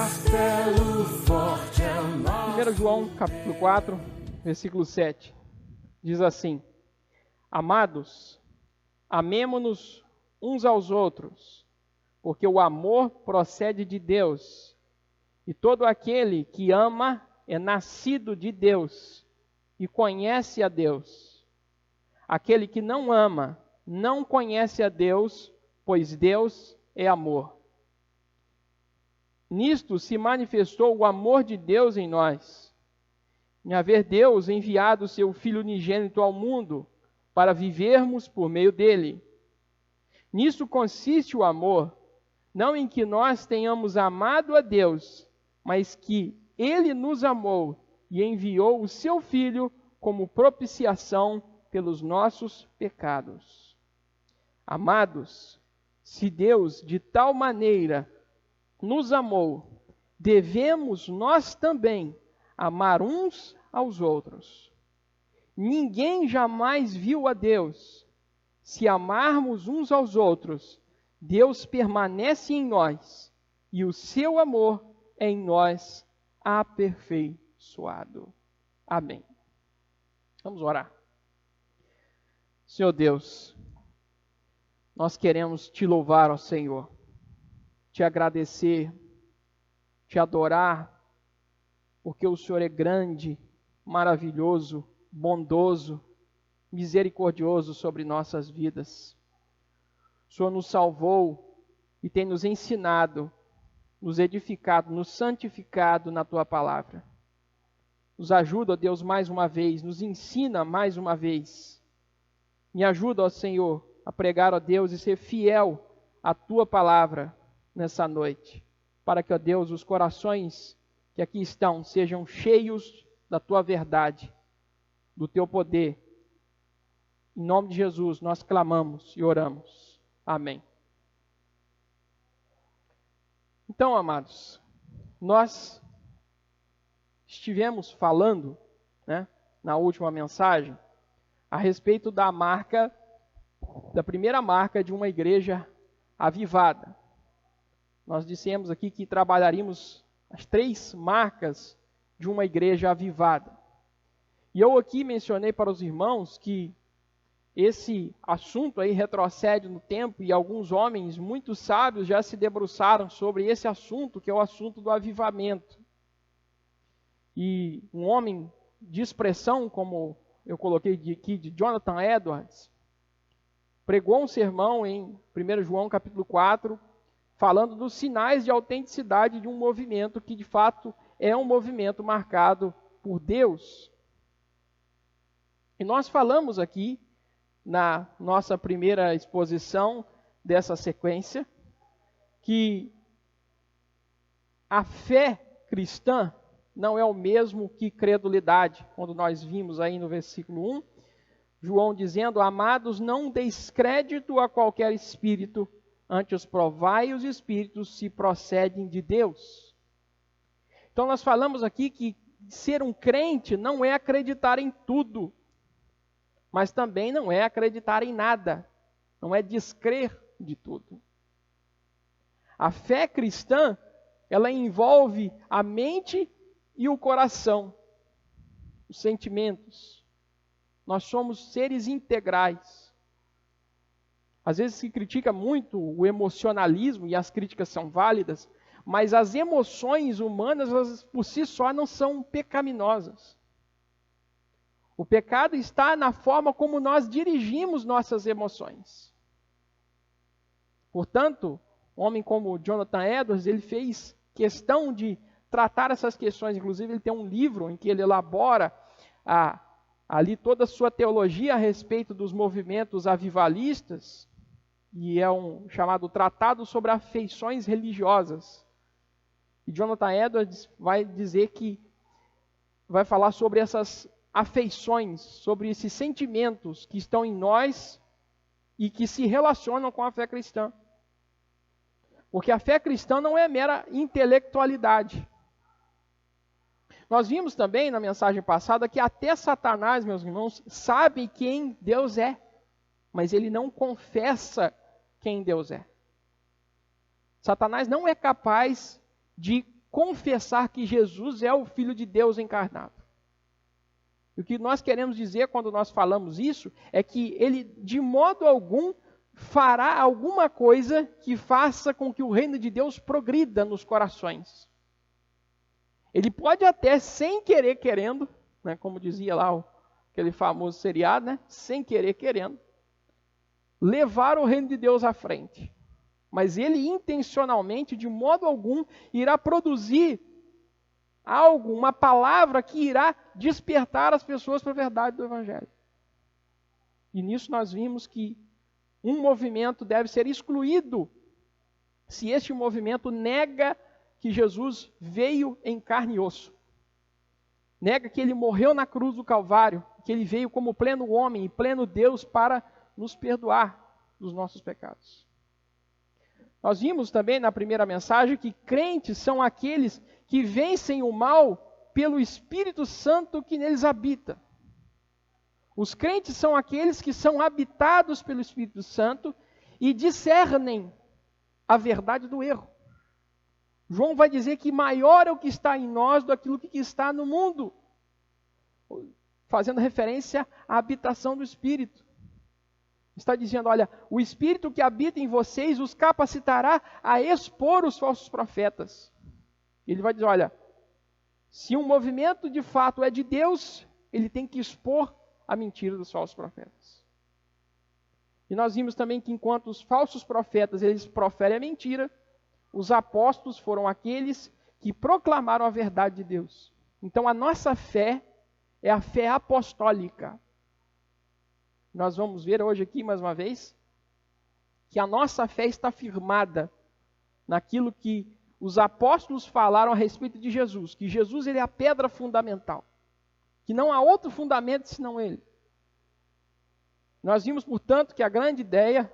castelo forte é o nosso. 1 João, capítulo 4, versículo 7, diz assim: Amados, amemo-nos uns aos outros, porque o amor procede de Deus, e todo aquele que ama é nascido de Deus e conhece a Deus. Aquele que não ama não conhece a Deus, pois Deus é amor. Nisto se manifestou o amor de Deus em nós, em haver Deus enviado seu Filho unigênito ao mundo, para vivermos por meio dele. Nisso consiste o amor, não em que nós tenhamos amado a Deus, mas que Ele nos amou e enviou o seu Filho como propiciação pelos nossos pecados. Amados, se Deus de tal maneira nos amou, devemos nós também amar uns aos outros. Ninguém jamais viu a Deus. Se amarmos uns aos outros, Deus permanece em nós e o seu amor é em nós aperfeiçoado. Amém. Vamos orar. Senhor Deus, nós queremos te louvar, ó Senhor, te agradecer, te adorar, porque o Senhor é grande, maravilhoso, bondoso, misericordioso sobre nossas vidas. O Senhor nos salvou e tem nos ensinado, nos edificado, nos santificado na Tua palavra. Nos ajuda, ó Deus, mais uma vez, nos ensina mais uma vez. Me ajuda, ó Senhor, a pregar, ó Deus, e ser fiel à Tua palavra nessa noite, para que, ó Deus, os corações que aqui estão sejam cheios da Tua verdade, do Teu poder. Em nome de Jesus, nós clamamos e oramos. Amém. Então, amados, nós estivemos falando, na última mensagem, a respeito da primeira marca de uma igreja avivada. Nós dissemos aqui que trabalharíamos as 3 marcas de uma igreja avivada. E eu aqui mencionei para os irmãos que esse assunto aí retrocede no tempo e alguns homens muito sábios já se debruçaram sobre esse assunto, que é o assunto do avivamento. E um homem de expressão, como eu coloquei aqui, de Jonathan Edwards, pregou um sermão em 1 João capítulo 4, falando dos sinais de autenticidade de um movimento que de fato é um movimento marcado por Deus. E nós falamos aqui, na nossa primeira exposição dessa sequência, que a fé cristã não é o mesmo que credulidade. Quando nós vimos aí no versículo 1, João dizendo: Amados, não deis crédito a qualquer espírito, antes provai os espíritos se procedem de Deus. Então nós falamos aqui que ser um crente não é acreditar em tudo, mas também não é acreditar em nada, não é descrer de tudo. A fé cristã, ela envolve a mente e o coração, os sentimentos. Nós somos seres integrais. Às vezes se critica muito o emocionalismo, e as críticas são válidas, mas as emoções humanas, elas por si só não são pecaminosas. O pecado está na forma como nós dirigimos nossas emoções. Portanto, um homem como Jonathan Edwards, ele fez questão de tratar essas questões. Inclusive, ele tem um livro em que ele elabora ali toda a sua teologia a respeito dos movimentos avivalistas, e é um chamado Tratado sobre Afeições Religiosas. E Jonathan Edwards vai dizer que vai falar sobre essas afeições, sobre esses sentimentos que estão em nós e que se relacionam com a fé cristã. Porque a fé cristã não é mera intelectualidade. Nós vimos também na mensagem passada que até Satanás, meus irmãos, sabe quem Deus é, mas ele não confessa quem Deus é. Satanás não é capaz de confessar que Jesus é o Filho de Deus encarnado. E o que nós queremos dizer quando nós falamos isso é que ele, de modo algum, fará alguma coisa que faça com que o reino de Deus progrida nos corações. Ele pode até, sem querer querendo, né, como dizia lá aquele famoso seriado, né, sem querer querendo, levar o reino de Deus à frente. Mas ele intencionalmente, de modo algum, irá produzir algo, uma palavra que irá despertar as pessoas para a verdade do Evangelho. E nisso nós vimos que um movimento deve ser excluído se este movimento nega que Jesus veio em carne e osso. Nega que ele morreu na cruz do Calvário, que ele veio como pleno homem e pleno Deus para nos perdoar dos nossos pecados. Nós vimos também na primeira mensagem que crentes são aqueles que vencem o mal pelo Espírito Santo que neles habita. Os crentes são aqueles que são habitados pelo Espírito Santo e discernem a verdade do erro. João vai dizer que maior é o que está em nós do que está no mundo, fazendo referência à habitação do Espírito. Está dizendo, olha, o Espírito que habita em vocês os capacitará a expor os falsos profetas. Ele vai dizer, olha, se um movimento de fato é de Deus, ele tem que expor a mentira dos falsos profetas. E nós vimos também que enquanto os falsos profetas, eles proferem a mentira, os apóstolos foram aqueles que proclamaram a verdade de Deus. Então a nossa fé é a fé apostólica. Nós vamos ver hoje aqui, mais uma vez, que a nossa fé está firmada naquilo que os apóstolos falaram a respeito de Jesus, que Jesus ele é a pedra fundamental, que não há outro fundamento senão ele. Nós vimos, portanto, que a grande ideia,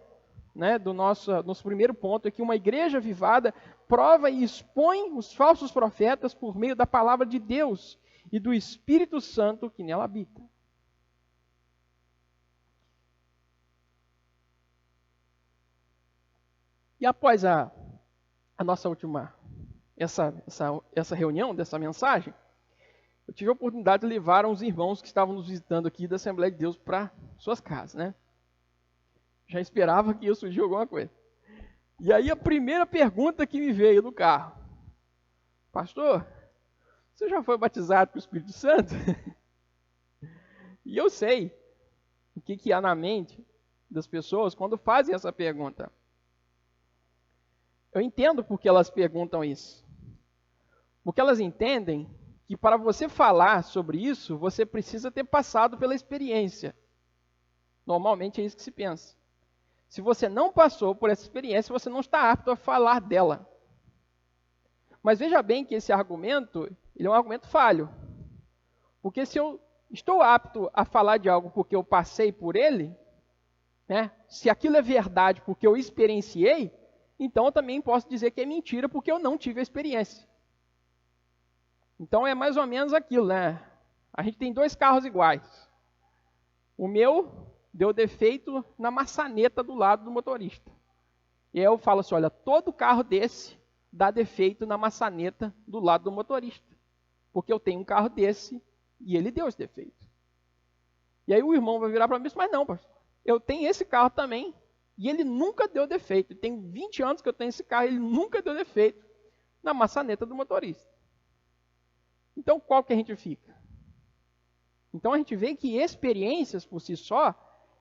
né, do nosso primeiro ponto é que uma igreja avivada prova e expõe os falsos profetas por meio da palavra de Deus e do Espírito Santo que nela habita. E após a nossa última, essa reunião, dessa mensagem, eu tive a oportunidade de levar uns irmãos que estavam nos visitando aqui da Assembleia de Deus para suas casas, né? Já esperava que ia surgir alguma coisa. E aí a primeira pergunta que me veio do carro: pastor, você já foi batizado com o Espírito Santo? E eu sei o que há na mente das pessoas quando fazem essa pergunta. Eu entendo por que elas perguntam isso. Porque elas entendem que para você falar sobre isso, você precisa ter passado pela experiência. Normalmente é isso que se pensa. Se você não passou por essa experiência, você não está apto a falar dela. Mas veja bem que esse argumento, ele é um argumento falho. Porque se eu estou apto a falar de algo porque eu passei por ele, né, se aquilo é verdade porque eu experienciei, então eu também posso dizer que é mentira porque eu não tive a experiência. Então é mais ou menos aquilo, né? A gente tem dois carros iguais. O meu deu defeito na maçaneta do lado do motorista. E aí eu falo assim, olha, todo carro desse dá defeito na maçaneta do lado do motorista. Porque eu tenho um carro desse e ele deu esse defeito. E aí o irmão vai virar para mim e dizer, mas não, pastor, eu tenho esse carro também e ele nunca deu defeito. Tem 20 anos que eu tenho esse carro e ele nunca deu defeito na maçaneta do motorista. Então, qual que a gente fica? Então, a gente vê que experiências por si só,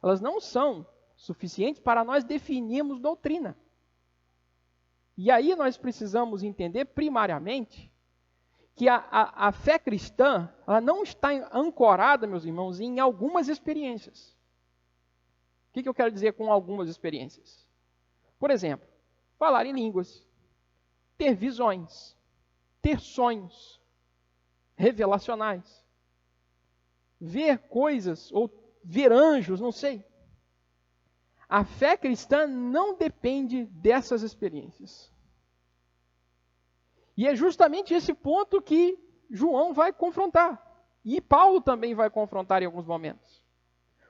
elas não são suficientes para nós definirmos doutrina. E aí nós precisamos entender, primariamente, que a fé cristã, ela não está ancorada, meus irmãos, em algumas experiências. O que eu quero dizer com algumas experiências? Por exemplo, falar em línguas, ter visões, ter sonhos revelacionais, ver coisas ou ver anjos, não sei. A fé cristã não depende dessas experiências. E é justamente esse ponto que João vai confrontar. E Paulo também vai confrontar em alguns momentos.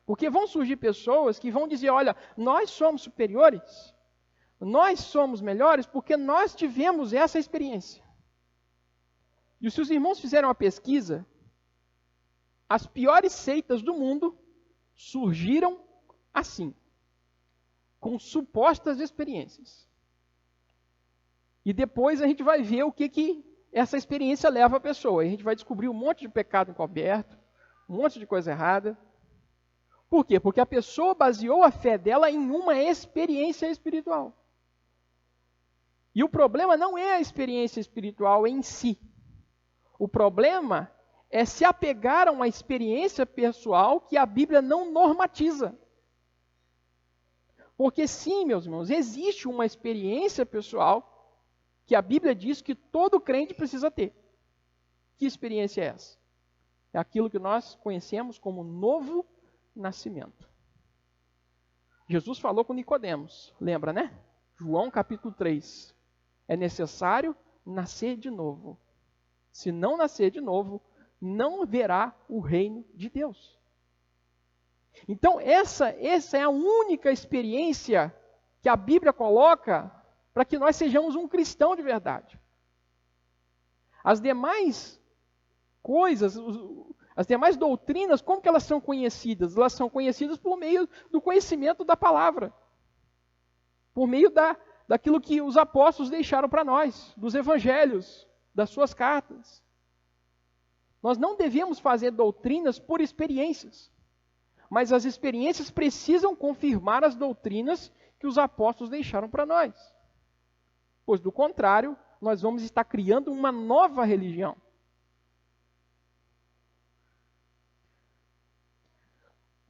Porque vão surgir pessoas que vão dizer, olha, nós somos superiores, nós somos melhores porque nós tivemos essa experiência. E se os irmãos fizeram uma pesquisa, as piores seitas do mundo surgiram assim, com supostas experiências. E depois a gente vai ver o que essa experiência leva a pessoa. E a gente vai descobrir um monte de pecado encoberto, um monte de coisa errada. Por quê? Porque a pessoa baseou a fé dela em uma experiência espiritual. E o problema não é a experiência espiritual em si. O problema é se apegar a uma experiência pessoal que a Bíblia não normatiza. Porque sim, meus irmãos, existe uma experiência pessoal que a Bíblia diz que todo crente precisa ter. Que experiência é essa? É aquilo que nós conhecemos como novo nascimento. Jesus falou com Nicodemos, lembra, né? João capítulo 3. É necessário nascer de novo. Se não nascer de novo, não verá o reino de Deus. Então, essa é a única experiência que a Bíblia coloca para que nós sejamos um cristão de verdade. As demais coisas, as demais doutrinas, como que elas são conhecidas? Elas são conhecidas por meio do conhecimento da palavra. Por meio daquilo que os apóstolos deixaram para nós, dos evangelhos, das suas cartas. Nós não devemos fazer doutrinas por experiências, mas as experiências precisam confirmar as doutrinas que os apóstolos deixaram para nós. Pois, do contrário, nós vamos estar criando uma nova religião.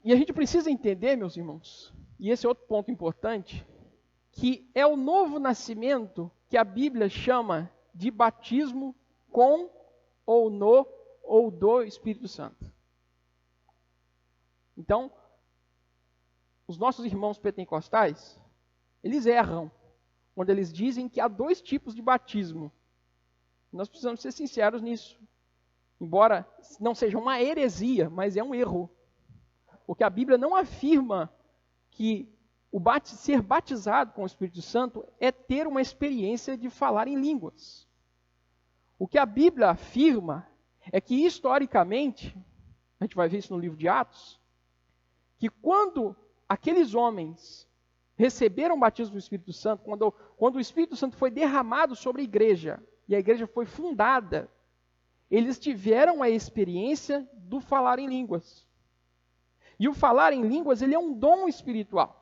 E a gente precisa entender, meus irmãos, e esse é outro ponto importante, que é o novo nascimento que a Bíblia chama de batismo com ou no ou do Espírito Santo. Então, os nossos irmãos pentecostais, eles erram quando eles dizem que há dois tipos de batismo. Nós precisamos ser sinceros nisso. Embora não seja uma heresia, mas é um erro. Porque a Bíblia não afirma que ser batizado com o Espírito Santo é ter uma experiência de falar em línguas. O que a Bíblia afirma é que, historicamente, a gente vai ver isso no livro de Atos, que quando aqueles homens receberam o batismo do Espírito Santo, quando o Espírito Santo foi derramado sobre a igreja, e a igreja foi fundada, eles tiveram a experiência do falar em línguas. E o falar em línguas, ele é um dom espiritual.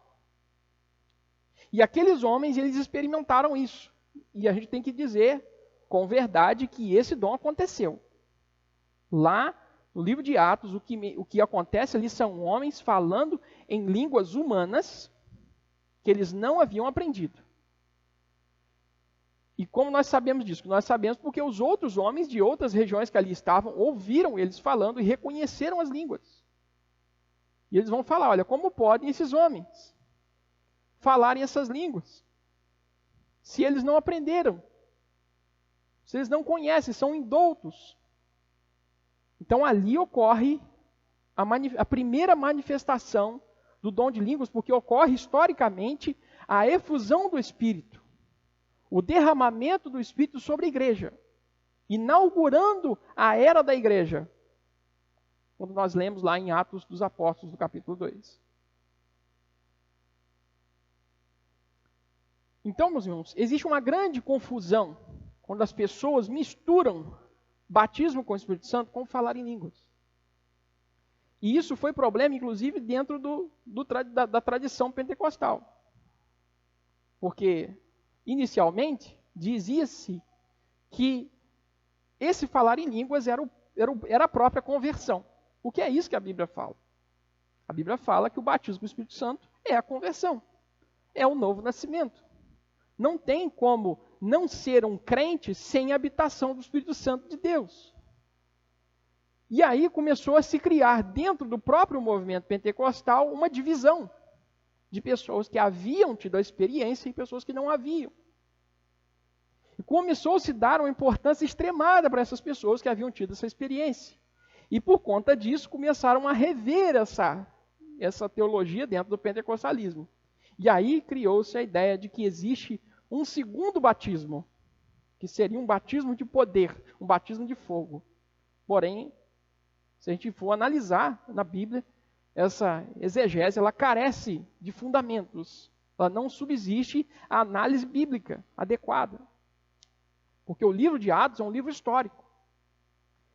E aqueles homens, eles experimentaram isso. E a gente tem que dizer com verdade que esse dom aconteceu. Lá no livro de Atos, o que acontece ali são homens falando em línguas humanas que eles não haviam aprendido. E como nós sabemos disso? Nós sabemos porque os outros homens de outras regiões que ali estavam ouviram eles falando e reconheceram as línguas. E eles vão falar, olha, como podem esses homens falarem essas línguas? Se eles não aprenderam, se eles não conhecem, são indoutos. Então ali ocorre a primeira manifestação do dom de línguas, porque ocorre historicamente a efusão do Espírito, o derramamento do Espírito sobre a igreja, inaugurando a era da igreja, quando nós lemos lá em Atos dos Apóstolos, no capítulo 2. Então, meus irmãos, existe uma grande confusão quando as pessoas misturam batismo com o Espírito Santo com falar em línguas. E isso foi problema, inclusive, dentro da tradição pentecostal. Porque, inicialmente, dizia-se que esse falar em línguas era a própria conversão. O que é isso que a Bíblia fala? A Bíblia fala que o batismo com o Espírito Santo é a conversão. É o novo nascimento. Não tem como não ser um crente sem a habitação do Espírito Santo de Deus. E aí começou a se criar dentro do próprio movimento pentecostal uma divisão de pessoas que haviam tido a experiência e pessoas que não haviam. E começou a se dar uma importância extremada para essas pessoas que haviam tido essa experiência. E por conta disso começaram a rever essa teologia dentro do pentecostalismo. E aí criou-se a ideia de que existe um segundo batismo, que seria um batismo de poder, um batismo de fogo. Porém, se a gente for analisar na Bíblia, essa exegese, ela carece de fundamentos. Ela não subsiste à análise bíblica adequada. Porque o livro de Atos é um livro histórico.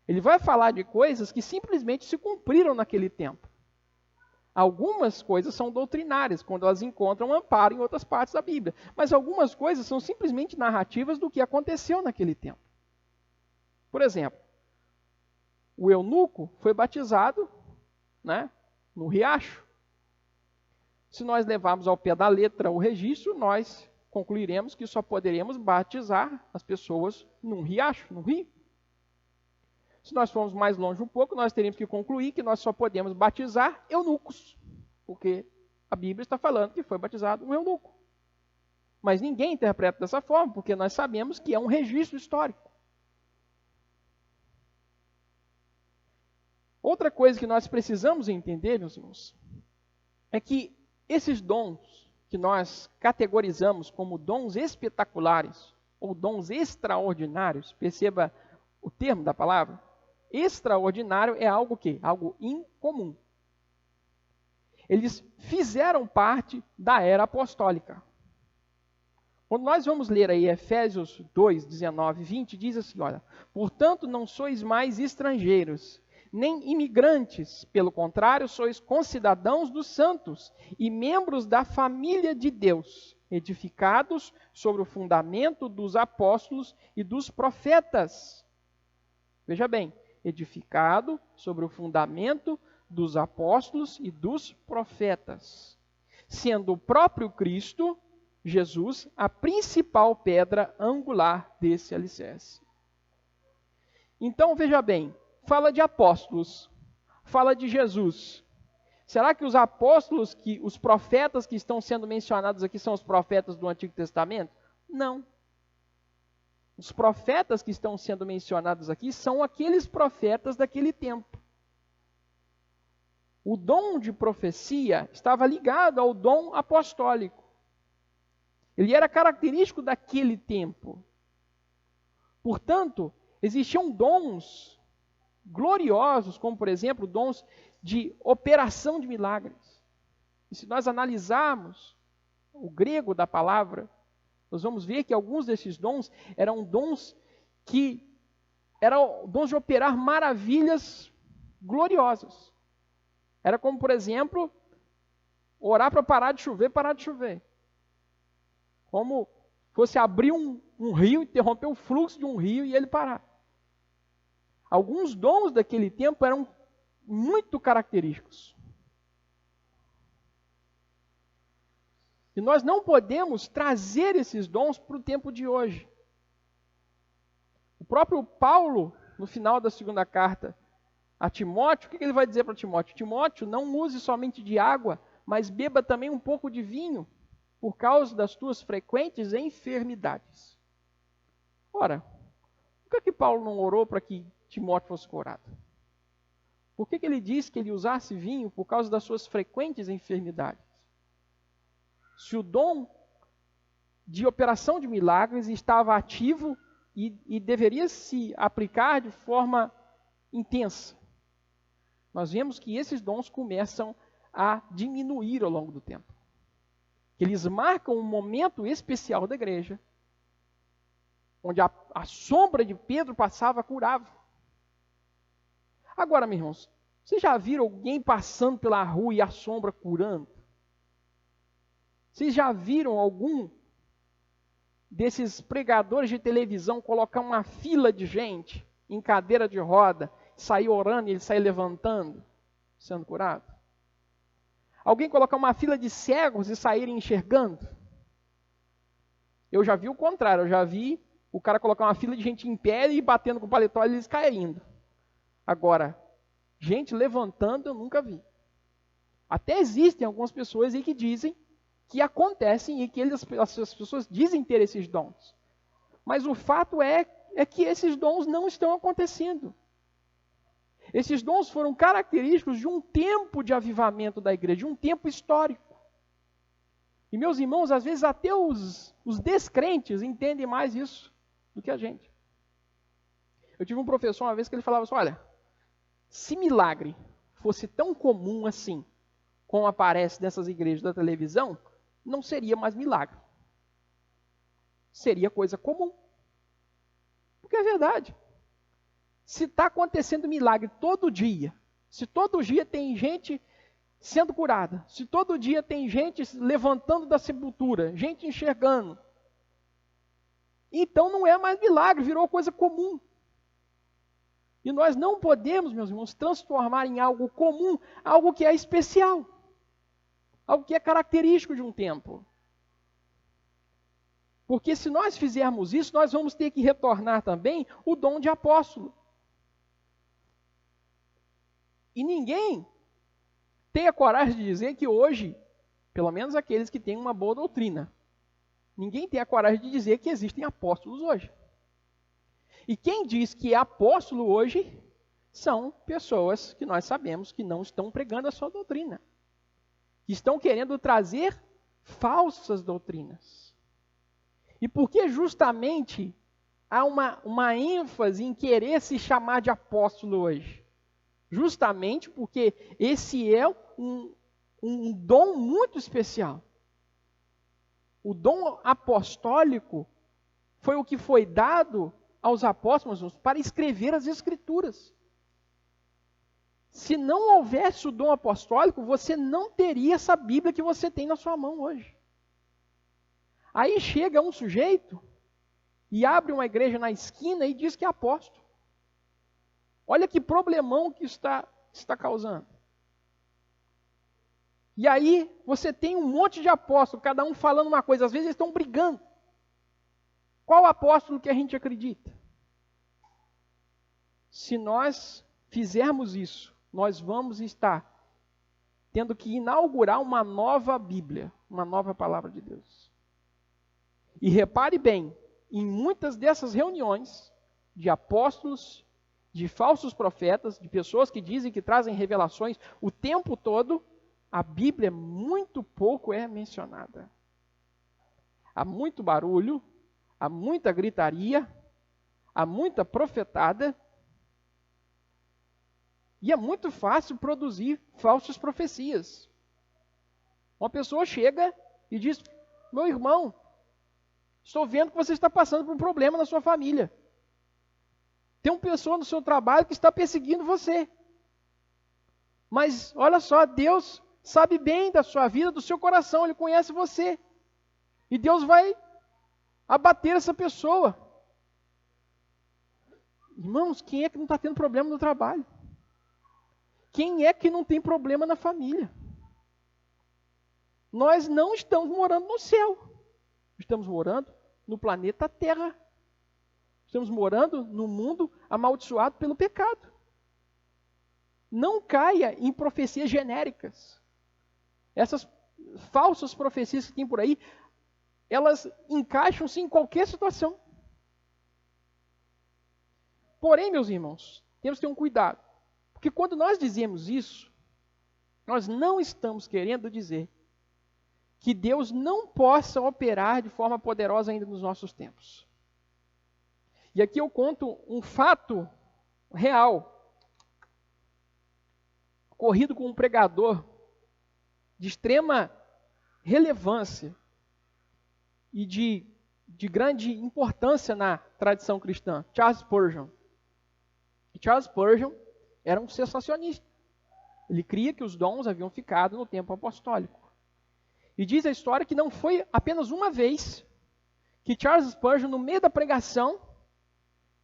Ele vai falar de coisas que simplesmente se cumpriram naquele tempo. Algumas coisas são doutrinárias, quando elas encontram amparo em outras partes da Bíblia. Mas algumas coisas são simplesmente narrativas do que aconteceu naquele tempo. Por exemplo, o eunuco foi batizado, né, no riacho. Se nós levarmos ao pé da letra o registro, nós concluiremos que só poderemos batizar as pessoas num riacho, num rio. Se nós formos mais longe um pouco, nós teríamos que concluir que nós só podemos batizar eunucos, porque a Bíblia está falando que foi batizado um eunuco. Mas ninguém interpreta dessa forma, porque nós sabemos que é um registro histórico. Outra coisa que nós precisamos entender, meus irmãos, é que esses dons que nós categorizamos como dons espetaculares ou dons extraordinários, perceba o termo da palavra, extraordinário é algo que? Algo incomum. Eles fizeram parte da era apostólica. Quando nós vamos ler aí Efésios 2, 19 e 20, diz assim, olha, portanto não sois mais estrangeiros, nem imigrantes, pelo contrário, sois concidadãos dos santos e membros da família de Deus, edificados sobre o fundamento dos apóstolos e dos profetas. Veja bem, edificado sobre o fundamento dos apóstolos e dos profetas, sendo o próprio Cristo, Jesus, a principal pedra angular desse alicerce. Então, veja bem, fala de apóstolos, fala de Jesus. Será que os apóstolos, os profetas que estão sendo mencionados aqui são os profetas do Antigo Testamento? Não. Os profetas que estão sendo mencionados aqui são aqueles profetas daquele tempo. O dom de profecia estava ligado ao dom apostólico. Ele era característico daquele tempo. Portanto, existiam dons gloriosos, como por exemplo, dons de operação de milagres. E se nós analisarmos o grego da palavra, nós vamos ver que alguns desses dons eram dons de operar maravilhas gloriosas. Era como, por exemplo, orar para parar de chover. Como fosse abrir um rio, interromper o fluxo de um rio e ele parar. Alguns dons daquele tempo eram muito característicos. E nós não podemos trazer esses dons para o tempo de hoje. O próprio Paulo, no final da segunda carta a Timóteo, o que ele vai dizer para Timóteo? Timóteo, não use somente de água, mas beba também um pouco de vinho, por causa das tuas frequentes enfermidades. Ora, por que Paulo não orou para que Timóteo fosse curado? Por que ele disse que ele usasse vinho por causa das suas frequentes enfermidades? Se o dom de operação de milagres estava ativo e deveria se aplicar de forma intensa, nós vemos que esses dons começam a diminuir ao longo do tempo. Eles marcam um momento especial da igreja, onde a sombra de Pedro passava, curava. Agora, meus irmãos, vocês já viram alguém passando pela rua e a sombra curando? Vocês já viram algum desses pregadores de televisão colocar uma fila de gente em cadeira de roda, sair orando e ele sair levantando, sendo curado? Alguém colocar uma fila de cegos e saírem enxergando? Eu já vi o contrário, eu já vi o cara colocar uma fila de gente em pé e batendo com o paletó e eles caindo. Agora, gente levantando eu nunca vi. Até existem algumas pessoas aí que dizem que acontecem e que as pessoas dizem ter esses dons. Mas o fato é que esses dons não estão acontecendo. Esses dons foram característicos de um tempo de avivamento da igreja, de um tempo histórico. E meus irmãos, às vezes até os descrentes entendem mais isso. do que a gente. Eu tive um professor uma vez que ele falava assim, olha, se milagre fosse tão comum assim, como aparece nessas igrejas da televisão, não seria mais milagre. Seria coisa comum. Porque é verdade. Se está acontecendo milagre todo dia, se todo dia tem gente sendo curada, se todo dia tem gente levantando da sepultura, gente enxergando, então não é mais milagre, virou coisa comum. E nós não podemos, meus irmãos, transformar em algo comum, algo que é especial, algo que é característico de um templo. Porque se nós fizermos isso, nós vamos ter que retornar também o dom de apóstolo. E ninguém tem a coragem de dizer que hoje, pelo menos aqueles que têm uma boa doutrina, ninguém tem a coragem de dizer que existem apóstolos hoje. E quem diz que é apóstolo hoje são pessoas que nós sabemos que não estão pregando a sua doutrina. Que estão querendo trazer falsas doutrinas. E por que justamente há uma ênfase em querer se chamar de apóstolo hoje? Justamente porque esse é um dom muito especial. O dom apostólico foi o que foi dado aos apóstolos para escrever as Escrituras. Se não houvesse o dom apostólico, você não teria essa Bíblia que você tem na sua mão hoje. Aí chega um sujeito e abre uma igreja na esquina e diz que é apóstolo. Olha que problemão que está causando. E aí você tem um monte de apóstolos, cada um falando uma coisa, às vezes eles estão brigando. Qual apóstolo que a gente acredita? Se nós fizermos isso, nós vamos estar tendo que inaugurar uma nova Bíblia, uma nova palavra de Deus. E repare bem, em muitas dessas reuniões de apóstolos, de falsos profetas, de pessoas que dizem que trazem revelações o tempo todo, a Bíblia muito pouco é mencionada. Há muito barulho, há muita gritaria, há muita profetada, e é muito fácil produzir falsas profecias. Uma pessoa chega e diz, meu irmão, estou vendo que você está passando por um problema na sua família. Tem uma pessoa no seu trabalho que está perseguindo você. Mas olha só, Deus sabe bem da sua vida, do seu coração, Ele conhece você. E Deus vai abater essa pessoa. Irmãos, quem é que não está tendo problema no trabalho? Quem é que não tem problema na família? Nós não estamos morando no céu. Estamos morando no planeta Terra. Estamos morando num mundo amaldiçoado pelo pecado. Não caia em profecias genéricas. Essas falsas profecias que tem por aí, elas encaixam-se em qualquer situação. Porém, meus irmãos, temos que ter um cuidado. Porque quando nós dizemos isso, nós não estamos querendo dizer que Deus não possa operar de forma poderosa ainda nos nossos tempos. E aqui eu conto um fato real, ocorrido com um pregador de extrema relevância e de grande importância na tradição cristã, Charles Spurgeon. E Charles Spurgeon era um sensacionista. Ele cria que os dons haviam ficado no tempo apostólico. E diz a história que não foi apenas uma vez que Charles Spurgeon, no meio da pregação,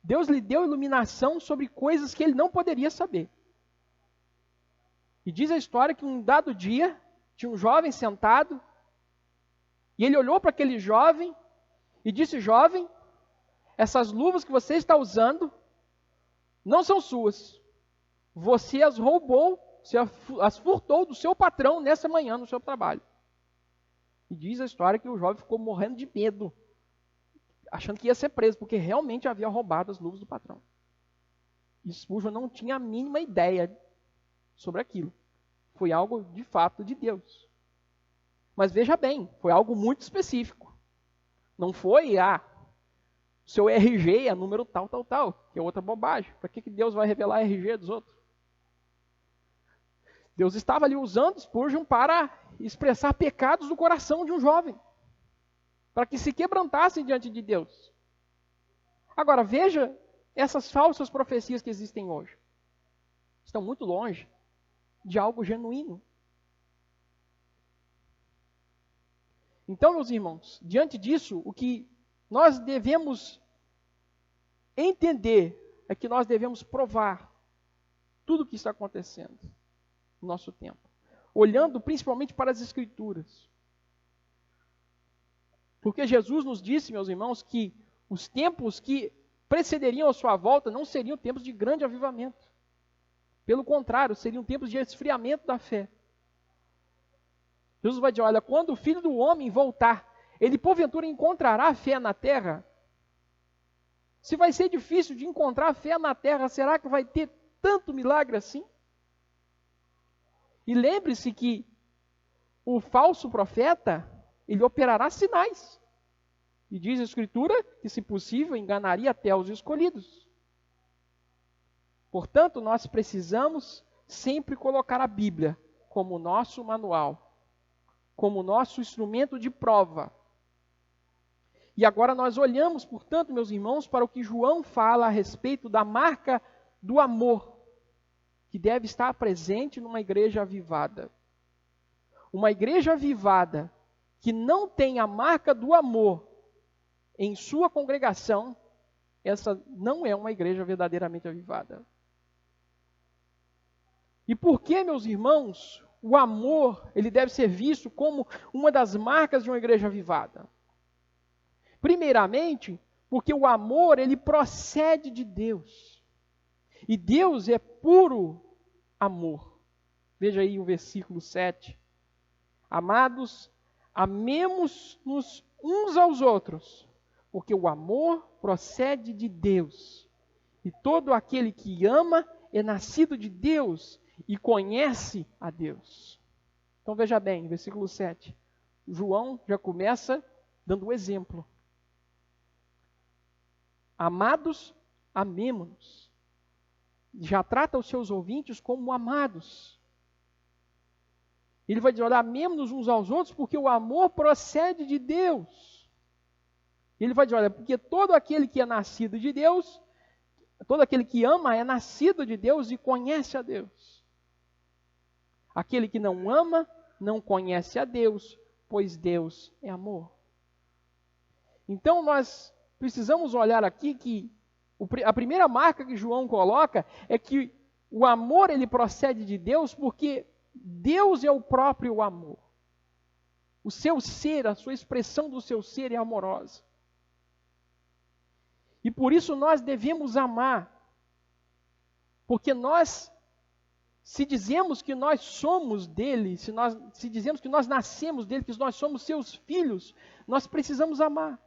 Deus lhe deu iluminação sobre coisas que ele não poderia saber. E diz a história que um dado dia, tinha um jovem sentado, e ele olhou para aquele jovem e disse, jovem, essas luvas que você está usando não são suas. Você as roubou, você as furtou do seu patrão nessa manhã no seu trabalho. E diz a história que o jovem ficou morrendo de medo, achando que ia ser preso, porque realmente havia roubado as luvas do patrão. E Spurgeon não tinha a mínima ideia sobre aquilo. Foi algo de fato de Deus. Mas veja bem, foi algo muito específico. Não foi, seu RG é número tal, tal, tal, que é outra bobagem. Para que Deus vai revelar RG dos outros? Deus estava ali usando Spurgeon para expressar pecados do coração de um jovem, para que se quebrantassem diante de Deus. Agora, veja essas falsas profecias que existem hoje. Estão muito longe de algo genuíno. Então, meus irmãos, diante disso, o que nós devemos entender é que nós devemos provar tudo o que está acontecendo no nosso tempo, olhando principalmente para as Escrituras. Porque Jesus nos disse, meus irmãos, que os tempos que precederiam a sua volta não seriam tempos de grande avivamento. Pelo contrário, seriam tempos de esfriamento da fé. Jesus vai dizer, olha, quando o Filho do Homem voltar, ele porventura encontrará fé na terra? Se vai ser difícil de encontrar fé na terra, será que vai ter tanto milagre assim? E lembre-se que o falso profeta, ele operará sinais. E diz a Escritura que, se possível, enganaria até os escolhidos. Portanto, nós precisamos sempre colocar a Bíblia como nosso manual, como nosso instrumento de prova. E agora nós olhamos, portanto, meus irmãos, para o que João fala a respeito da marca do amor, que deve estar presente numa igreja avivada. Uma igreja avivada que não tem a marca do amor em sua congregação, essa não é uma igreja verdadeiramente avivada. E por que, meus irmãos, o amor ele deve ser visto como uma das marcas de uma igreja avivada? Primeiramente, porque o amor ele procede de Deus. E Deus é puro amor. Veja aí o versículo 7. Amados, amemos-nos uns aos outros, porque o amor procede de Deus. E todo aquele que ama é nascido de Deus e conhece a Deus. Então veja bem, versículo 7. João já começa dando o exemplo. Amados, amemo-nos. Já trata os seus ouvintes como amados. Ele vai dizer, olha, amemo-nos uns aos outros porque o amor procede de Deus. Ele vai dizer, olha, porque todo aquele que é nascido de Deus, todo aquele que ama é nascido de Deus e conhece a Deus. Aquele que não ama, não conhece a Deus, pois Deus é amor. Então nós precisamos olhar aqui que a primeira marca que João coloca é que o amor ele procede de Deus porque Deus é o próprio amor. O seu ser, a sua expressão do seu ser é amorosa. E por isso nós devemos amar. Porque nós, se dizemos que nós somos dele, se dizemos que nós nascemos dele, que nós somos seus filhos, nós precisamos amar.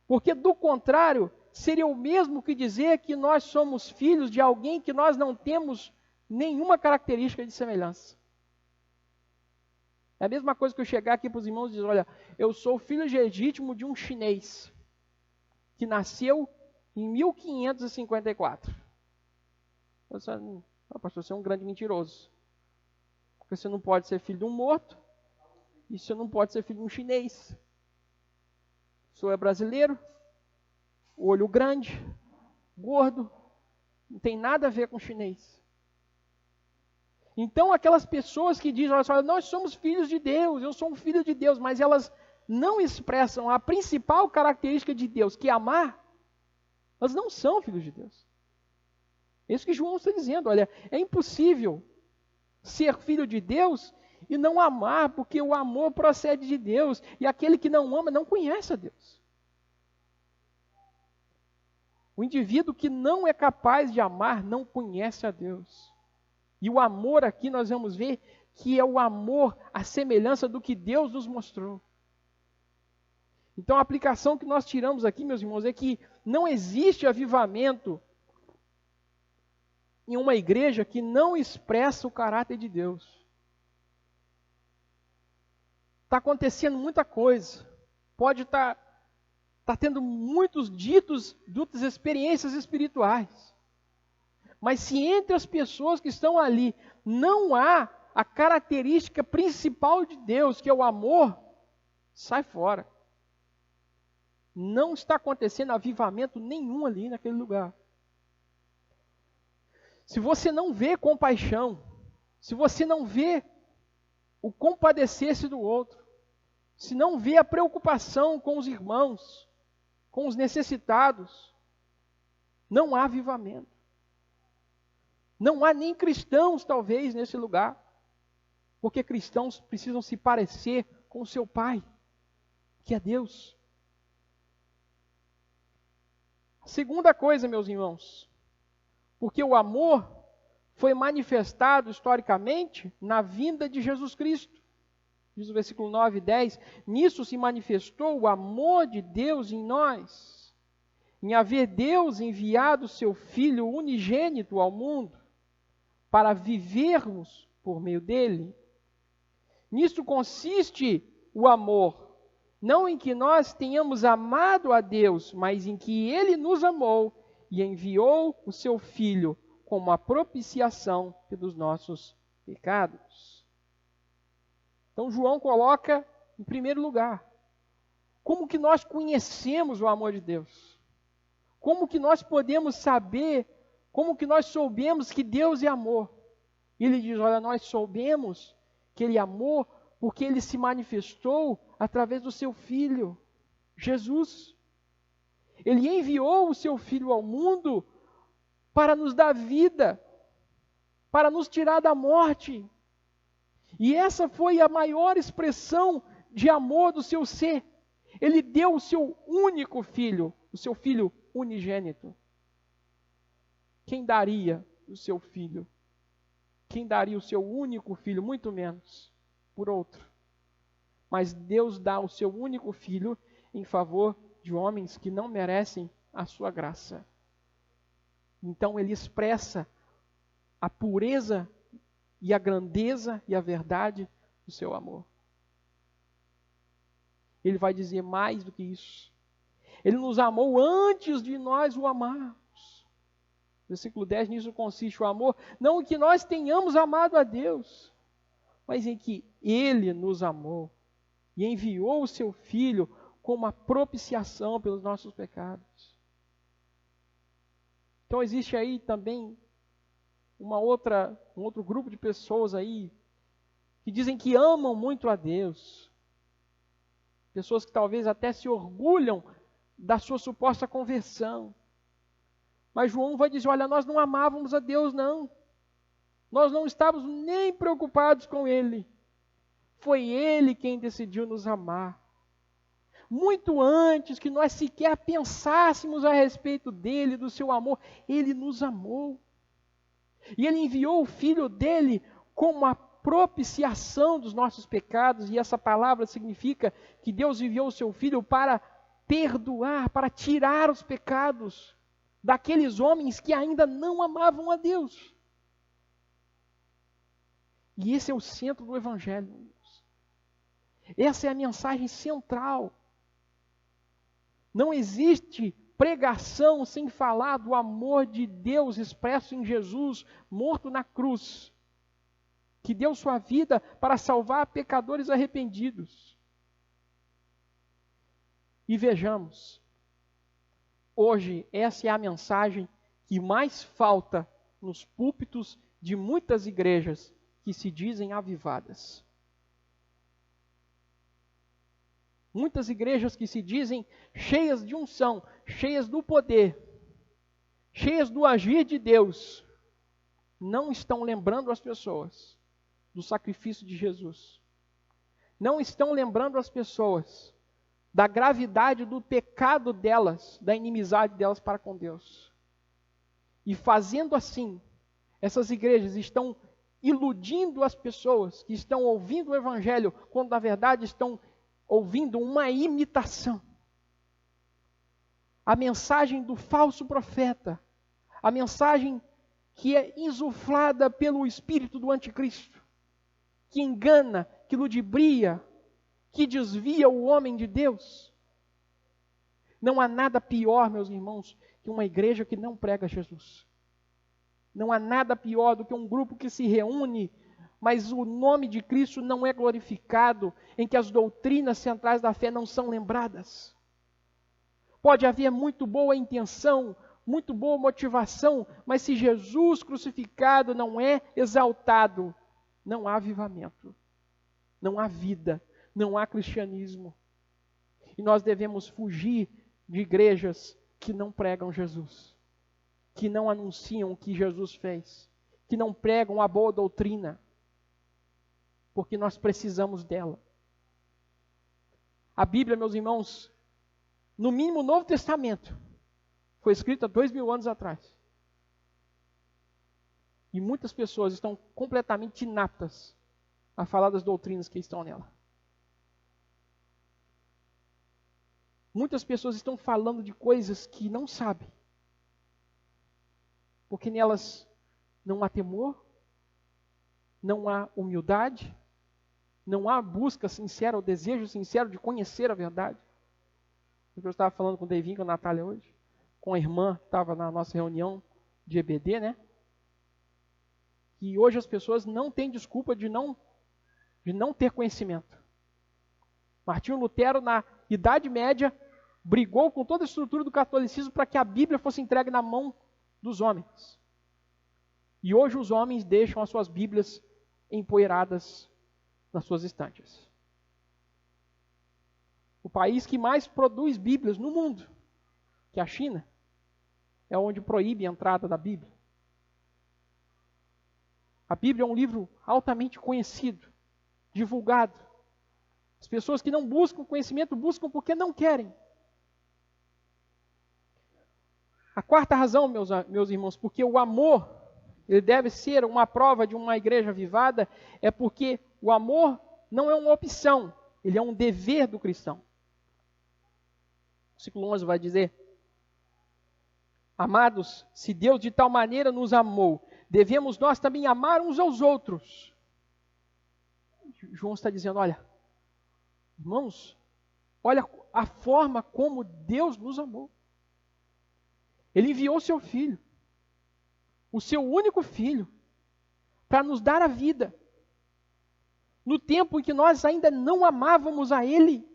Porque do contrário, seria o mesmo que dizer que nós somos filhos de alguém que nós não temos nenhuma característica de semelhança. É a mesma coisa que eu chegar aqui para os irmãos e dizer, olha, eu sou filho legítimo de um chinês que nasceu em 1554. Pastor, você é um grande mentiroso. Porque você não pode ser filho de um morto e você não pode ser filho de um chinês. O senhor é brasileiro, olho grande, gordo, não tem nada a ver com chinês. Então aquelas pessoas que dizem, olha, nós somos filhos de Deus, eu sou um filho de Deus, mas elas não expressam a principal característica de Deus, que é amar, elas não são filhos de Deus. É isso que João está dizendo, olha, é impossível ser filho de Deus e não amar, porque o amor procede de Deus, e aquele que não ama não conhece a Deus. O indivíduo que não é capaz de amar não conhece a Deus. E o amor aqui nós vamos ver que é o amor à semelhança do que Deus nos mostrou. Então a aplicação que nós tiramos aqui, meus irmãos, é que não existe avivamento em uma igreja que não expressa o caráter de Deus. Está acontecendo muita coisa. Pode estar está tendo muitas experiências espirituais. Mas se entre as pessoas que estão ali não há a característica principal de Deus, que é o amor, sai fora. Não está acontecendo avivamento nenhum ali naquele lugar. Se você não vê compaixão, se você não vê o compadecer-se do outro, se não vê a preocupação com os irmãos, com os necessitados, não há avivamento. Não há nem cristãos, talvez, nesse lugar. Porque cristãos precisam se parecer com o seu Pai, que é Deus. Segunda coisa, meus irmãos, porque o amor foi manifestado historicamente na vinda de Jesus Cristo. Diz o versículo 9 e 10, nisso se manifestou o amor de Deus em nós, em haver Deus enviado seu Filho unigênito ao mundo, para vivermos por meio dele. Nisto consiste o amor, não em que nós tenhamos amado a Deus, mas em que Ele nos amou e enviou o seu Filho como a propiciação pelos nossos pecados. Então João coloca em primeiro lugar, como que nós conhecemos o amor de Deus? Como que nós podemos saber, como que nós soubemos que Deus é amor? E ele diz, olha, nós soubemos que Ele amou porque Ele se manifestou através do seu Filho, Jesus. Ele enviou o seu Filho ao mundo para nos dar vida, para nos tirar da morte. E essa foi a maior expressão de amor do seu ser. Ele deu o seu único filho, o seu filho unigênito. Quem daria o seu filho? Quem daria o seu único filho? Muito menos por outro. Mas Deus dá o seu único filho em favor de homens que não merecem a sua graça. Então ele expressa a pureza e a grandeza e a verdade do seu amor. Ele vai dizer mais do que isso. Ele nos amou antes de nós o amarmos. Versículo 10, nisso consiste o amor, não em que nós tenhamos amado a Deus, mas em que Ele nos amou e enviou o seu Filho como a propiciação pelos nossos pecados. Então existe aí também um outro grupo de pessoas aí que dizem que amam muito a Deus. Pessoas que talvez até se orgulham da sua suposta conversão. Mas João vai dizer, olha, nós não amávamos a Deus, não. Nós não estávamos nem preocupados com Ele. Foi Ele quem decidiu nos amar. Muito antes que nós sequer pensássemos a respeito dEle, do seu amor, Ele nos amou. E Ele enviou o Filho dEle como a propiciação dos nossos pecados. E essa palavra significa que Deus enviou o seu Filho para perdoar, para tirar os pecados daqueles homens que ainda não amavam a Deus. E esse é o centro do Evangelho. Essa é a mensagem central. Não existe pregação sem falar do amor de Deus expresso em Jesus, morto na cruz, que deu sua vida para salvar pecadores arrependidos. E vejamos, hoje, essa é a mensagem que mais falta nos púlpitos de muitas igrejas que se dizem avivadas. Muitas igrejas que se dizem cheias de unção, cheias do poder, cheias do agir de Deus, não estão lembrando as pessoas do sacrifício de Jesus. Não estão lembrando as pessoas da gravidade do pecado delas, da inimizade delas para com Deus. E fazendo assim, essas igrejas estão iludindo as pessoas que estão ouvindo o Evangelho, quando na verdade estão ouvindo uma imitação. A mensagem do falso profeta, a mensagem que é insuflada pelo espírito do anticristo, que engana, que ludibria, que desvia o homem de Deus. Não há nada pior, meus irmãos, que uma igreja que não prega Jesus. Não há nada pior do que um grupo que se reúne, mas o nome de Cristo não é glorificado, em que as doutrinas centrais da fé não são lembradas. Pode haver muito boa intenção, muito boa motivação, mas se Jesus crucificado não é exaltado, não há avivamento, não há vida, não há cristianismo. E nós devemos fugir de igrejas que não pregam Jesus, que não anunciam o que Jesus fez, que não pregam a boa doutrina, porque nós precisamos dela. A Bíblia, meus irmãos, no mínimo o Novo Testamento, foi escrita 2000 anos atrás. E muitas pessoas estão completamente inaptas a falar das doutrinas que estão nela. Muitas pessoas estão falando de coisas que não sabem. Porque nelas não há temor, não há humildade, não há busca sincera, o desejo sincero de conhecer a verdade. Eu estava falando com o Devinho, com a Natália hoje, com a irmã que estava na nossa reunião de EBD, né? Que hoje as pessoas não têm desculpa de não ter conhecimento. Martinho Lutero, na Idade Média, brigou com toda a estrutura do catolicismo para que a Bíblia fosse entregue na mão dos homens. E hoje os homens deixam as suas Bíblias empoeiradas nas suas estantes. O país que mais produz Bíblias no mundo, que é a China, é onde proíbe a entrada da Bíblia. A Bíblia é um livro altamente conhecido, divulgado. As pessoas que não buscam conhecimento, buscam porque não querem. A quarta razão, meus irmãos, porque o amor, ele deve ser uma prova de uma igreja avivada, é porque o amor não é uma opção, ele é um dever do cristão. O versículo 11 vai dizer: amados, se Deus de tal maneira nos amou, devemos nós também amar uns aos outros. João está dizendo, olha, irmãos, olha a forma como Deus nos amou. Ele enviou o seu Filho, o seu único Filho, para nos dar a vida. No tempo em que nós ainda não amávamos a Ele,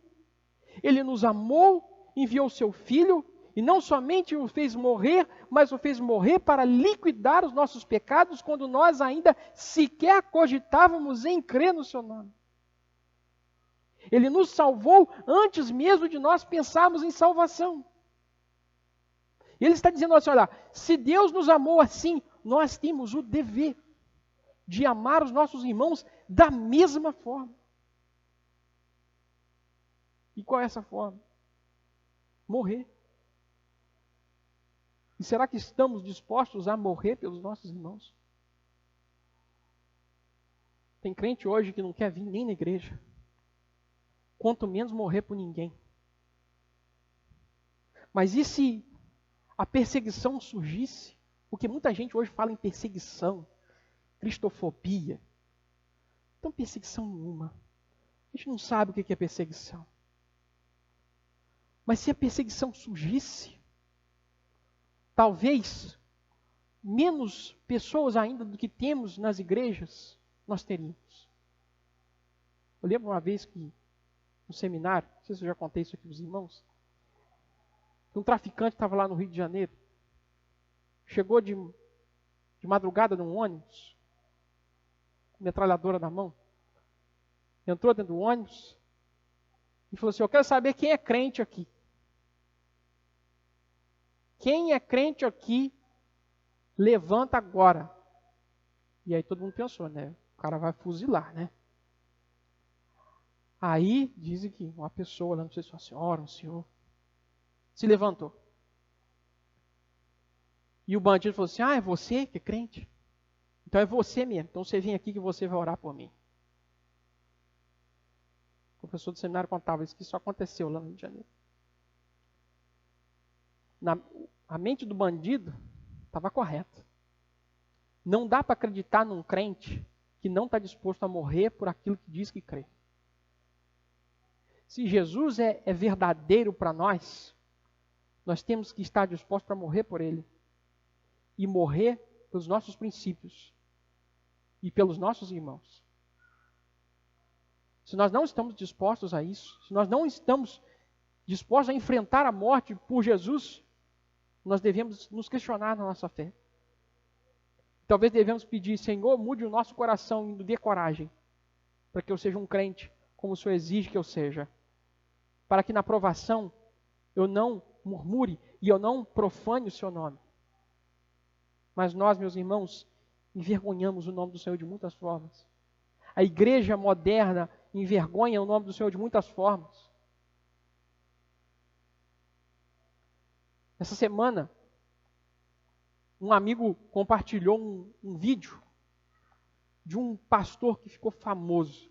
Ele nos amou, enviou o seu Filho, e não somente o fez morrer, mas o fez morrer para liquidar os nossos pecados, quando nós ainda sequer cogitávamos em crer no seu nome. Ele nos salvou antes mesmo de nós pensarmos em salvação. E ele está dizendo assim, olha, se Deus nos amou assim, nós temos o dever de amar os nossos irmãos da mesma forma. E qual é essa forma? Morrer. E será que estamos dispostos a morrer pelos nossos irmãos? Tem crente hoje que não quer vir nem na igreja. Quanto menos morrer por ninguém. Mas e se a perseguição surgisse? Porque muita gente hoje fala em perseguição, cristofobia. Então, perseguição nenhuma. A gente não sabe o que é perseguição. Mas se a perseguição surgisse, talvez menos pessoas ainda do que temos nas igrejas nós teríamos. Eu lembro uma vez que no seminário, não sei se eu já contei isso aqui para os irmãos, um traficante estava lá no Rio de Janeiro, chegou de madrugada num ônibus, com metralhadora na mão, entrou dentro do ônibus e falou assim, eu quero saber quem é crente aqui. Quem é crente aqui, levanta agora. E aí todo mundo pensou, né? O cara vai fuzilar, né? Aí dizem que uma pessoa, não sei se é uma senhora, um senhor, se levantou. E o bandido falou assim, é você que é crente? Então é você mesmo. Então você vem aqui que você vai orar por mim. O professor do seminário contava isso, que isso aconteceu lá no Rio de Janeiro. A mente do bandido estava correta. Não dá para acreditar num crente que não está disposto a morrer por aquilo que diz que crê. Se Jesus é verdadeiro para nós, nós temos que estar dispostos para morrer por ele. E morrer pelos nossos princípios. E pelos nossos irmãos. Se nós não estamos dispostos a isso, se nós não estamos dispostos a enfrentar a morte por Jesus, nós devemos nos questionar na nossa fé. Talvez devemos pedir, Senhor, mude o nosso coração e nos dê coragem, para que eu seja um crente como o Senhor exige que eu seja. Para que na provação eu não murmure e eu não profane o seu nome. Mas nós, meus irmãos, envergonhamos o nome do Senhor de muitas formas. A igreja moderna envergonha o nome do Senhor de muitas formas. Essa semana, um amigo compartilhou um vídeo de um pastor que ficou famoso.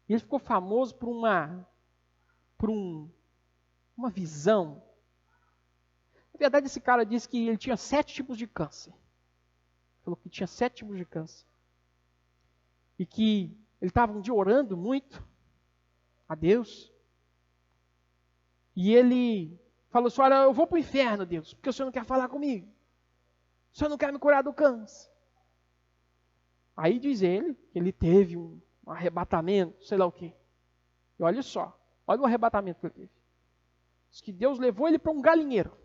E ele ficou famoso por uma visão. Na verdade, esse cara disse que ele tinha 7 tipos de câncer. Falou que tinha 7 tipos de câncer. E que ele estava um dia orando muito a Deus. E ele falou assim, olha, eu vou para o inferno, Deus, porque o Senhor não quer falar comigo. O Senhor não quer me curar do câncer. Aí diz ele que ele teve um arrebatamento, sei lá o quê. E olha só, olha o arrebatamento que ele teve. Diz que Deus levou ele para um galinheiro.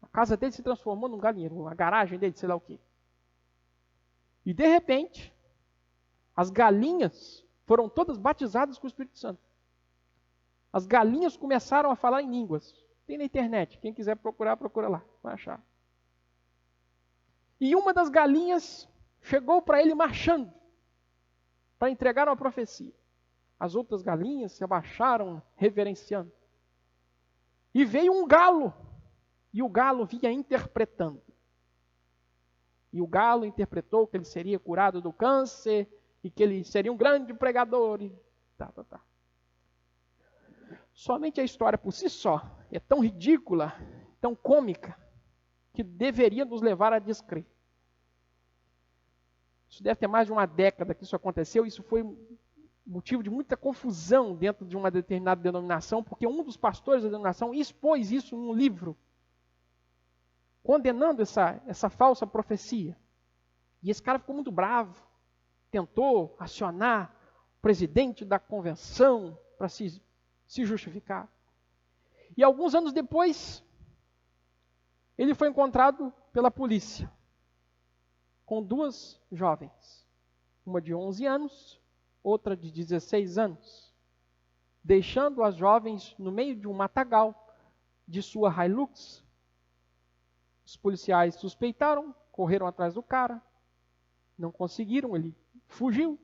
A casa dele se transformou num galinheiro, a garagem dele, sei lá o quê. E de repente, as galinhas foram todas batizadas com o Espírito Santo. As galinhas começaram a falar em línguas. Tem na internet, quem quiser procurar, procura lá, vai achar. E uma das galinhas chegou para ele marchando, para entregar uma profecia. As outras galinhas se abaixaram, reverenciando. E veio um galo, e o galo vinha interpretando. E o galo interpretou que ele seria curado do câncer, e que ele seria um grande pregador, e tá. Somente a história por si só é tão ridícula, tão cômica, que deveria nos levar a descrer. Isso deve ter mais de uma década que isso aconteceu, isso foi motivo de muita confusão dentro de uma determinada denominação, porque um dos pastores da denominação expôs isso num livro, condenando essa falsa profecia. E esse cara ficou muito bravo, tentou acionar o presidente da convenção para se justificar. E alguns anos depois, ele foi encontrado pela polícia, com 2 jovens, uma de 11 anos, outra de 16 anos, deixando as jovens no meio de um matagal de sua Hilux. Os policiais suspeitaram, correram atrás do cara, não conseguiram, ele fugiu.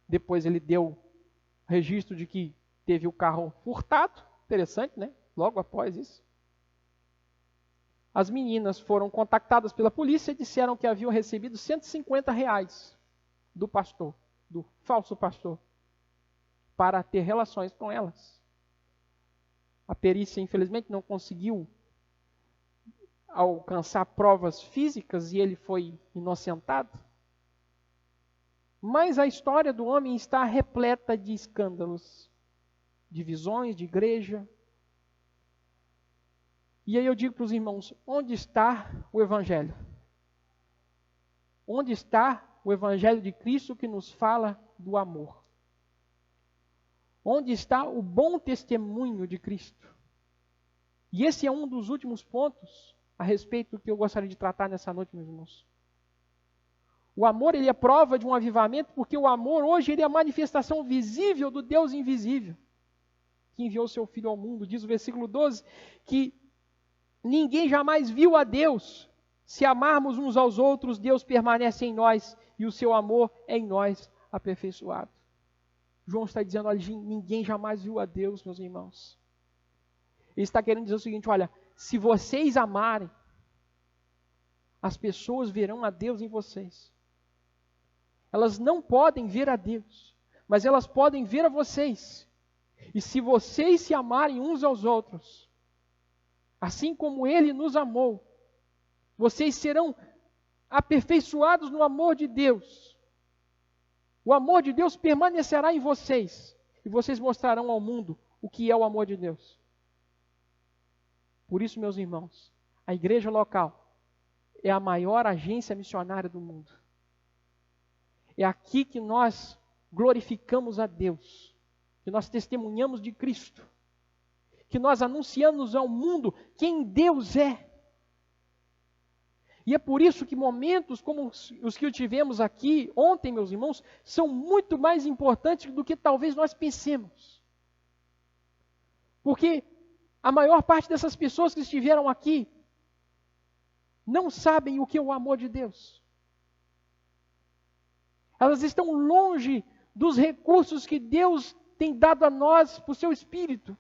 Depois ele deu registro de que teve o carro furtado, interessante, né? Logo após isso. As meninas foram contactadas pela polícia e disseram que haviam recebido R$150 do pastor, do falso pastor, para ter relações com elas. A perícia, infelizmente, não conseguiu alcançar provas físicas e ele foi inocentado. Mas a história do homem está repleta de escândalos, divisões de igreja. E aí eu digo para os irmãos, onde está o Evangelho? Onde está o Evangelho de Cristo que nos fala do amor? Onde está o bom testemunho de Cristo? E esse é um dos últimos pontos a respeito do que eu gostaria de tratar nessa noite, meus irmãos. O amor, ele é prova de um avivamento, porque o amor hoje ele é a manifestação visível do Deus invisível, que enviou seu Filho ao mundo. Diz o versículo 12, que ninguém jamais viu a Deus. Se amarmos uns aos outros, Deus permanece em nós e o seu amor é em nós aperfeiçoado. João está dizendo, olha, ninguém jamais viu a Deus, meus irmãos. Ele está querendo dizer o seguinte, olha, se vocês amarem, as pessoas verão a Deus em vocês. Elas não podem ver a Deus, mas elas podem ver a vocês. E se vocês se amarem uns aos outros, assim como Ele nos amou, vocês serão aperfeiçoados no amor de Deus. O amor de Deus permanecerá em vocês, e vocês mostrarão ao mundo o que é o amor de Deus. Por isso, meus irmãos, a igreja local é a maior agência missionária do mundo. É aqui que nós glorificamos a Deus, que nós testemunhamos de Cristo, que nós anunciamos ao mundo quem Deus é. E é por isso que momentos como os que tivemos aqui ontem, meus irmãos, são muito mais importantes do que talvez nós pensemos. Porque a maior parte dessas pessoas que estiveram aqui não sabem o que é o amor de Deus. Elas estão longe dos recursos que Deus tem dado a nós por seu Espírito.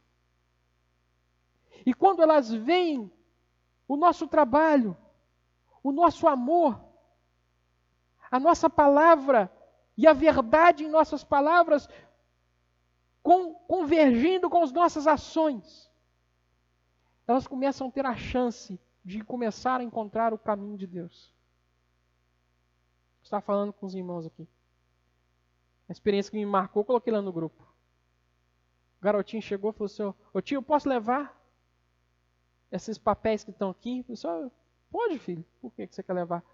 E quando elas veem o nosso trabalho, o nosso amor, a nossa palavra e a verdade em nossas palavras convergindo com as nossas ações, elas começam a ter a chance de começar a encontrar o caminho de Deus. Eu estava falando com os irmãos aqui. A experiência que me marcou, eu coloquei lá no grupo. O garotinho chegou e falou assim: ô tio, eu posso levar esses papéis que estão aqui? Eu falei assim: pode, filho. Por que você quer levar?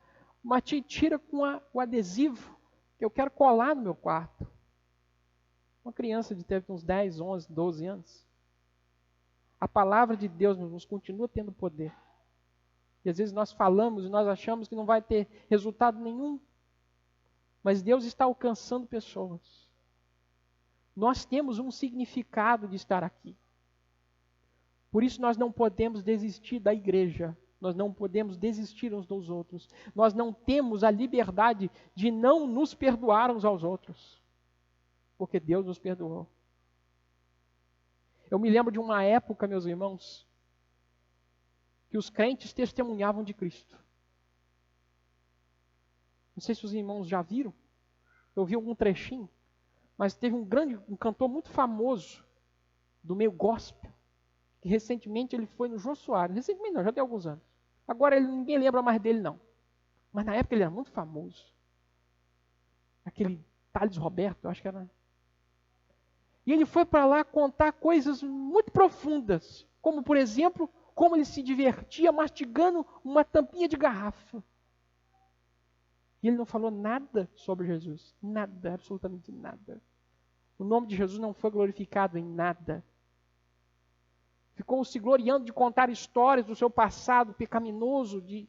Mas tira com o adesivo que eu quero colar no meu quarto. Uma criança de teve uns 10, 11, 12 anos. A palavra de Deus, meus irmãos, continua tendo poder. E às vezes nós falamos e nós achamos que não vai ter resultado nenhum. Mas Deus está alcançando pessoas. Nós temos um significado de estar aqui. Por isso nós não podemos desistir da igreja. Nós não podemos desistir uns dos outros. Nós não temos a liberdade de não nos perdoar uns aos outros. Porque Deus nos perdoou. Eu me lembro de uma época, meus irmãos, que os crentes testemunhavam de Cristo. Não sei se os irmãos já viram. Eu vi algum trechinho. Mas teve um cantor muito famoso do meio gospel, que recentemente ele foi no Jô Soares. Recentemente não, já tem alguns anos. Agora ninguém lembra mais dele não. Mas na época ele era muito famoso. Aquele Thales Roberto, eu acho que era. E ele foi para lá contar coisas muito profundas. Como, por exemplo, como ele se divertia mastigando uma tampinha de garrafa. E ele não falou nada sobre Jesus. Nada, absolutamente nada. O nome de Jesus não foi glorificado em nada. Ficou se gloriando de contar histórias do seu passado pecaminoso, de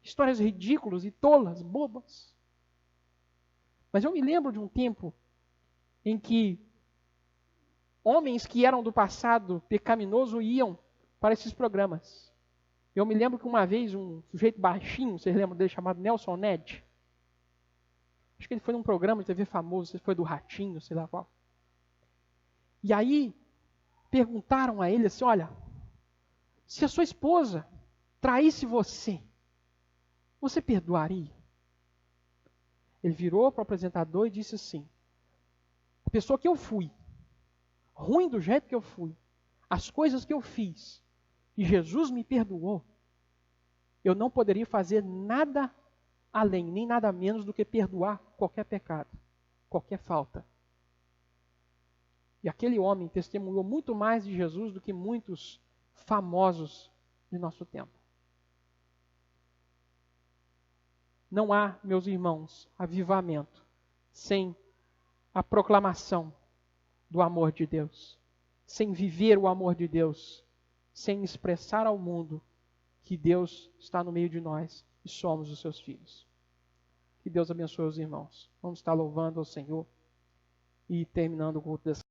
histórias ridículas e tolas, bobas. Mas eu me lembro de um tempo em que homens que eram do passado pecaminoso iam para esses programas. Eu me lembro que uma vez um sujeito baixinho, vocês lembram dele, chamado Nelson Ned? Acho que ele foi num programa de TV famoso, foi do Ratinho, sei lá qual. E aí perguntaram a ele assim: olha, se a sua esposa traísse você, você perdoaria? Ele virou para o apresentador e disse assim: a pessoa que eu fui, ruim do jeito que eu fui, as coisas que eu fiz, e Jesus me perdoou, eu não poderia fazer nada além, nem nada menos do que perdoar qualquer pecado, qualquer falta. E aquele homem testemunhou muito mais de Jesus do que muitos famosos de nosso tempo. Não há, meus irmãos, avivamento sem a proclamação do amor de Deus, sem viver o amor de Deus, sem expressar ao mundo que Deus está no meio de nós e somos os seus filhos. Que Deus abençoe os irmãos. Vamos estar louvando ao Senhor e terminando o culto dessa